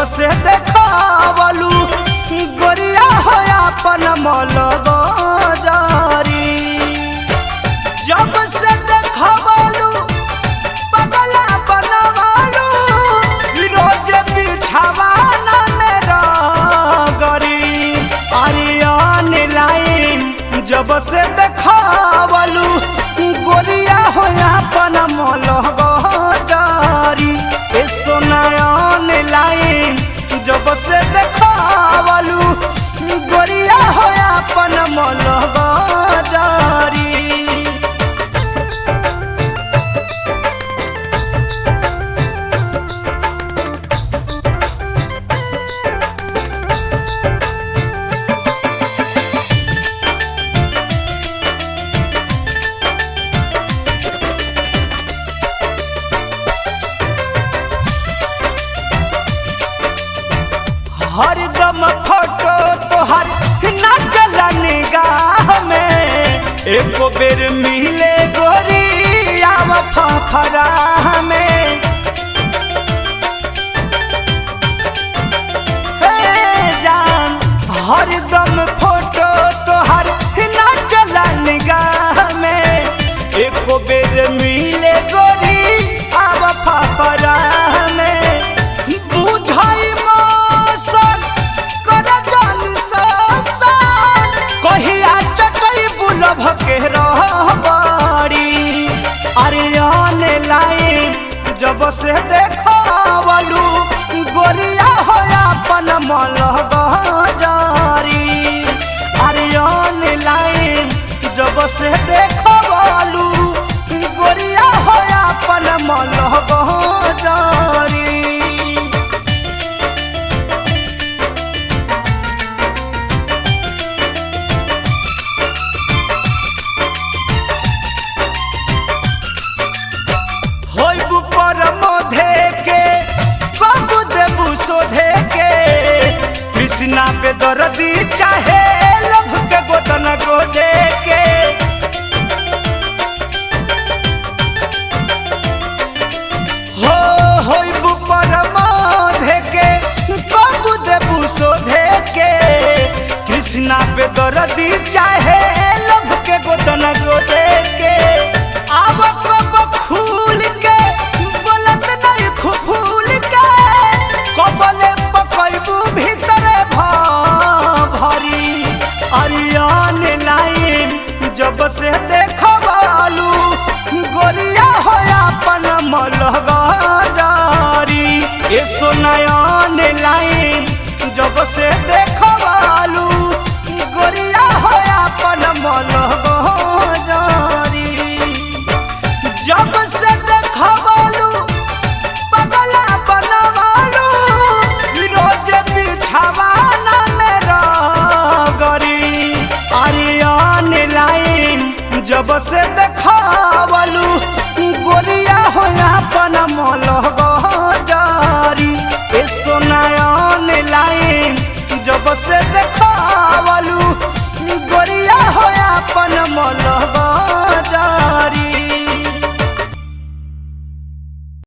से देखावलू गोरिया हो अपन मल गजारी। जब से देखावलू पगला बनवालू रोज बिछावाना मेरा गरी। अरियान लाइन जब से देखावलू गोरिया हो अपन मल गजारी। ए सोनायन लाइन जब से देखावलू गोरिया हो अपन मल गजारी। हरदम फोटो तोहर ना चला निगाह में। एको बेर मिले गोरी आव फफरा में। हे जान हरदम फोटो तोहर ना चला निगाह में। एको बेर मिले गोरी आव फफरा में। भके रहबारी। अरियान लाइन जब से देखावलू गोरिया हो अपन मल गजारी। अरियान लाइन जब से देखावलू गोरिया हो अपन मल गजारी। कृष्णा पे दर्दी चाहे लभ के गोदन गोदे के। होइबू परमोधे के बाबू देबू सोधे के। कृष्णा पे दर्दी चाहे लभ के गोदन गोदे के। आब कब खूल के बोलत नहीं फूल के। कबले पकैबू भीतर भरी। अरियान लाइन जब से देखावलू गोरिया हो अपन मल गजारी। ए सोनायन लाइन जब से देखावलू गोरिया हो अपन मल गजारी। जब से देखावलू पगला बनवालू रोज बिछावाना मेरा गरी। अरियान लाइन जब से देखावलू गोरिया हो अपन मल गजारी। ए सोनायन लाइन जब से देखा